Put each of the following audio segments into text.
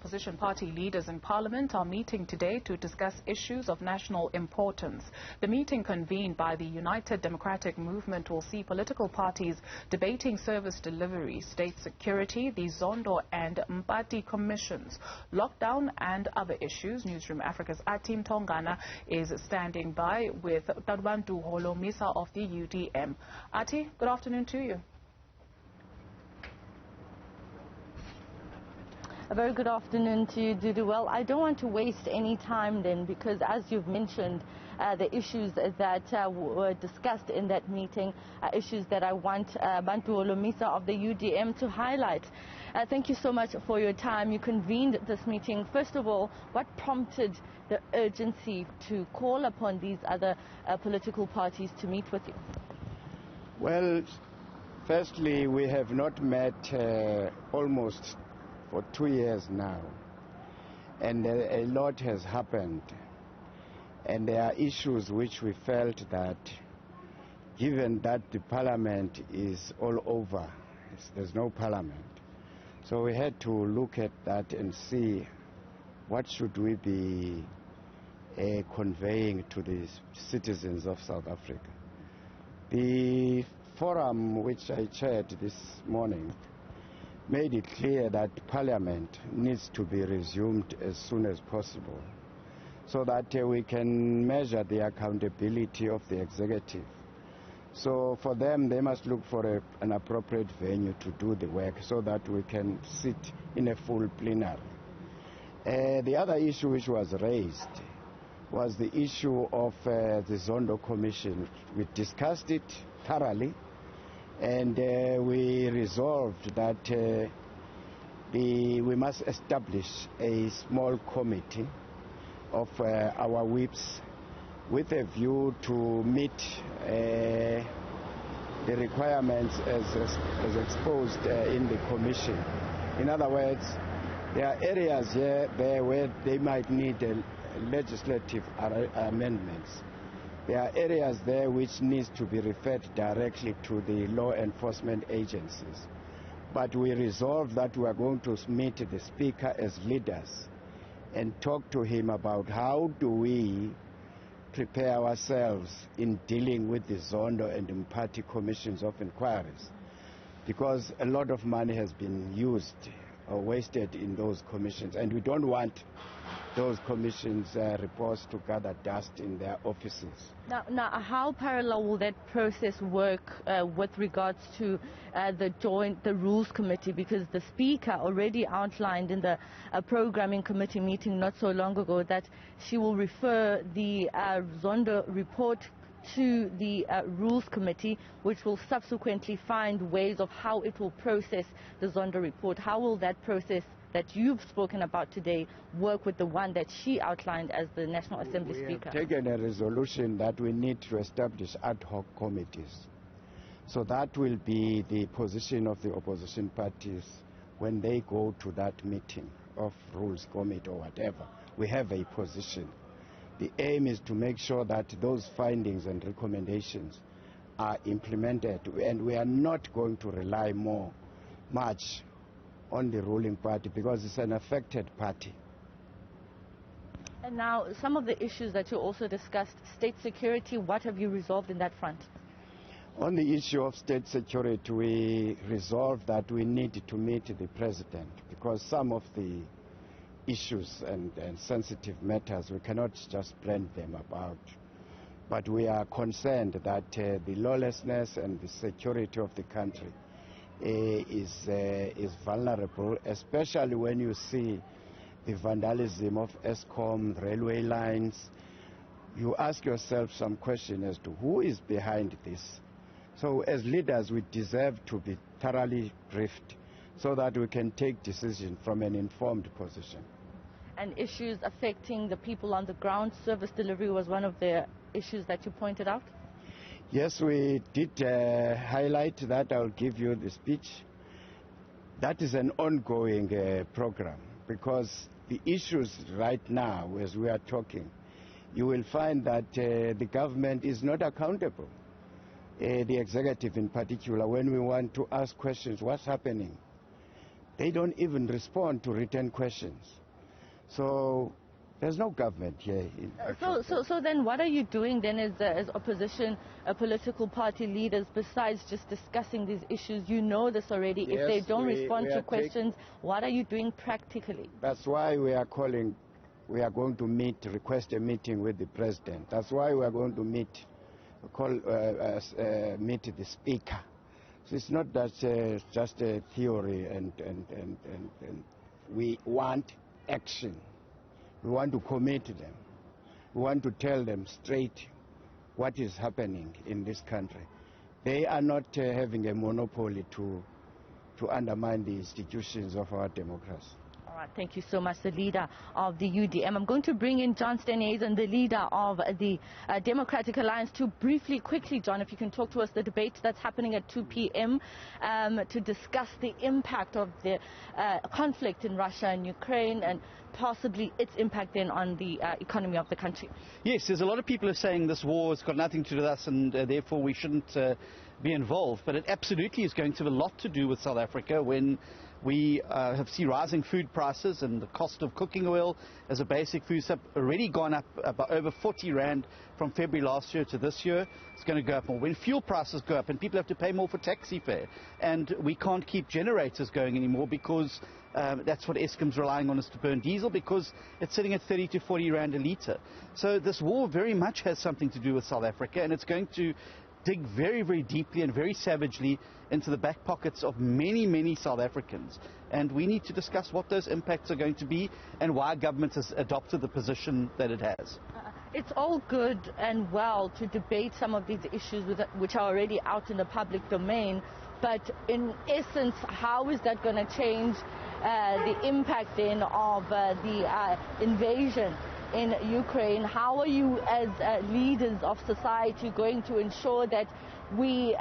opposition party leaders in Parliament are meeting today to discuss issues of national importance. The meeting, convened by the United Democratic Movement, will see political parties debating service delivery, state security, the Zondo and Mpati Commissions, lockdown and other issues. Newzroom Afrika's Athi Mtongana is standing by with Bantu Holomisa of the UDM. Athi, good afternoon to you. A very good afternoon to you, Dudu. Well, I don't want to waste any time then, because as you've mentioned, the issues that were discussed in that meeting are issues that I want Bantu Holomisa of the UDM to highlight. Thank you so much for your time. You convened this meeting. First of all, what prompted the urgency to call upon these other political parties to meet with you? Well, firstly, we have not met almost for 2 years now, and a lot has happened, and there are issues which we felt that, given that the parliament is all over, there's no parliament, so we had to look at that and see what should we be conveying to the citizens of South Africa. The forum which I chaired this morning made it clear that Parliament needs to be resumed as soon as possible, so that we can measure the accountability of the executive. So for them, they must look for an appropriate venue to do the work, so that we can sit in a full plenary. The other issue which was raised was the issue of the Zondo Commission. We discussed it thoroughly, and we resolved that we must establish a small committee of our whips with a view to meet the requirements as exposed in the commission. In other words, there are areas there where they might need legislative amendments. There are areas there which needs to be referred directly to the law enforcement agencies. But we resolved that we are going to meet the Speaker as leaders and talk to him about how do we prepare ourselves in dealing with the Zondo and Mpati Commissions of inquiries, because a lot of money has been used or wasted in those commissions, and we don't want those commissions reports to gather dust in their offices. Now, how parallel will that process work with regards to the Rules Committee? Because the Speaker already outlined in the Programming Committee meeting not so long ago that she will refer the Zondo report to the Rules Committee, which will subsequently find ways of how it will process the Zondo report. How will that process that you've spoken about today work with the one that she outlined as the National Assembly Speaker? We have taken a resolution that we need to establish ad hoc committees. So that will be the position of the opposition parties when they go to that meeting of Rules Committee or whatever. We have a position. The aim is to make sure that those findings and recommendations are implemented, and we are not going to rely much on the ruling party, because it's an affected party. And now, some of the issues that you also discussed, state security, what have you resolved in that front? On the issue of state security, we resolved that we need to meet the president, because some of the issues and sensitive matters, we cannot just blend them about. But we are concerned that the lawlessness and the security of the country is vulnerable, especially when you see the vandalism of Eskom, railway lines. You ask yourself some question as to who is behind this. So as leaders, we deserve to be thoroughly briefed so that we can take decisions from an informed position. And issues affecting the people on the ground, service delivery was one of the issues that you pointed out? Yes, we did highlight that. I'll give you the speech. That is an ongoing program, because the issues right now, as we are talking, you will find that the government is not accountable. The executive in particular, when we want to ask questions, what's happening? They don't even respond to written questions. So there's no government here. So then what are you doing then as opposition, political party leaders, besides just discussing these issues? You know this already. Yes, if they don't respond to questions, what are you doing practically? That's why we are going to request a meeting with the president. That's why we are going to meet the speaker. So it's not that just a theory, and we want action. We want to commit them. We want to tell them straight what is happening in this country. They are not having a monopoly to undermine the institutions of our democracy. All right, thank you so much, the leader of the UDM. I'm going to bring in John Steenhuisen, the leader of the Democratic Alliance, to quickly, John, if you can talk to us, the debate that's happening at 2 p.m. To discuss the impact of the conflict in Russia and Ukraine and possibly its impact then on the economy of the country. Yes, there's a lot of people who are saying this war has got nothing to do with us and therefore we shouldn't be involved. But it absolutely is going to have a lot to do with South Africa when we have seen rising food prices, and the cost of cooking oil as a basic food have already gone up by over 40 Rand from February last year to this year. It's going to go up more. When fuel prices go up and people have to pay more for taxi fare, and we can't keep generators going anymore because that's what Eskom's relying on us to burn diesel, because it's sitting at 30 to 40 Rand a litre. So this war very much has something to do with South Africa, and it's going to dig very, very deeply and very savagely into the back pockets of many, many South Africans. And we need to discuss what those impacts are going to be and why government has adopted the position that it has. It's all good and well to debate some of these issues which are already out in the public domain, but in essence, how is that going to change the impact then of the invasion in Ukraine? How are you as leaders of society going to ensure that we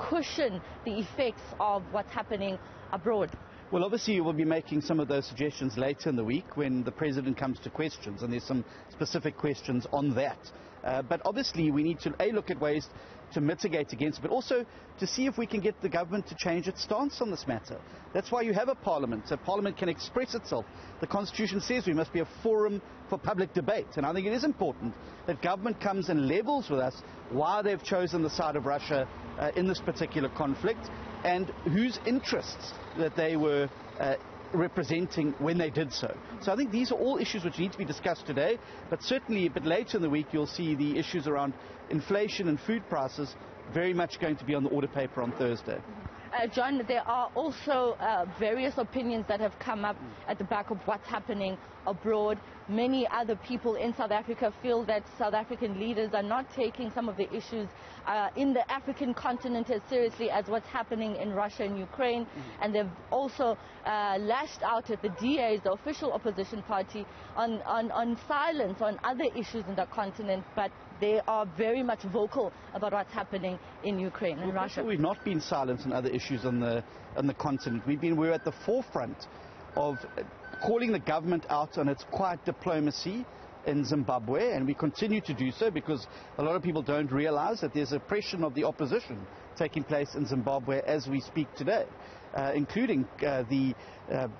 cushion the effects of what's happening abroad? Well, obviously we'll be making some of those suggestions later in the week when the President comes to questions, and there's some specific questions on that. But obviously we need to look at ways to mitigate against it, but also to see if we can get the government to change its stance on this matter. That's why you have a parliament, so parliament can express itself. The Constitution says we must be a forum for public debate, and I think it is important that government comes and levels with us why they've chosen the side of Russia in this particular conflict, and whose interests that they were representing when they did so. So I think these are all issues which need to be discussed today, but certainly a bit later in the week you'll see the issues around inflation and food prices very much going to be on the order paper on Thursday. John, there are also various opinions that have come up at the back of what's happening abroad. Many other people in South Africa feel that South African leaders are not taking some of the issues in the African continent as seriously as what's happening in Russia and Ukraine. And they've also lashed out at the DAs, the official opposition party, on silence on other issues in the continent, but they are very much vocal about what's happening in Ukraine and Russia. We've not been silent on other issues on the continent. We're at the forefront of calling the government out on its quiet diplomacy in Zimbabwe, and we continue to do so because a lot of people don't realize that there's oppression of the opposition taking place in Zimbabwe as we speak today, including the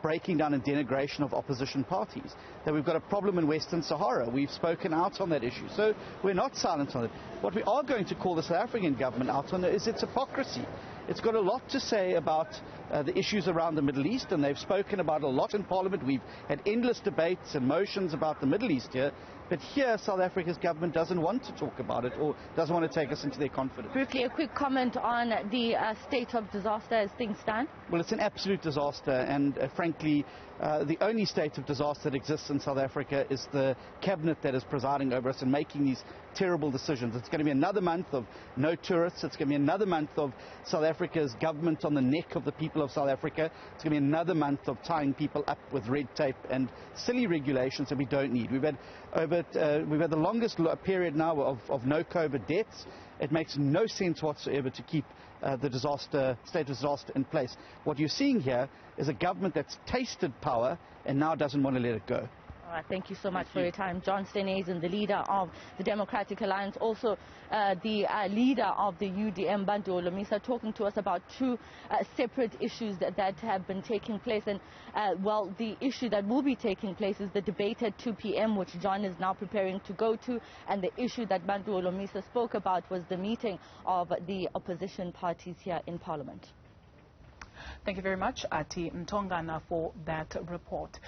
breaking down and denigration of opposition parties. That we've got a problem in Western Sahara. We've spoken out on that issue. So we're not silent on it. What we are going to call the South African government out on is its hypocrisy. It's got a lot to say about the issues around the Middle East, and they've spoken about a lot in Parliament. We've had endless debates and motions about the Middle East here, but here South Africa's government doesn't want to talk about it or doesn't want to take us into their confidence. Briefly, a quick comment on the state of disaster as things stand. Well, it's an absolute disaster, and frankly, the only state of disaster that exists in South Africa is the cabinet that is presiding over us and making these terrible decisions. It's going to be another month of no tourists. It's going to be another month of South Africa's government on the neck of the people of South Africa. It's going to be another month of tying people up with red tape and silly regulations that we don't need. We've had the longest period now of no COVID deaths. It makes no sense whatsoever to keep the state of disaster in place. What you're seeing here is a government that's tasted power and now doesn't want to let it go. All right, thank you so much for your time. John Steenhuisen, the leader of the Democratic Alliance, also the leader of the UDM, Bantu Holomisa, talking to us about two separate issues that have been taking place. And, well, the issue that will be taking place is the debate at 2 p.m., which John is now preparing to go to. And the issue that Bantu Holomisa spoke about was the meeting of the opposition parties here in Parliament. Thank you very much, Athi Mtongana, for that report.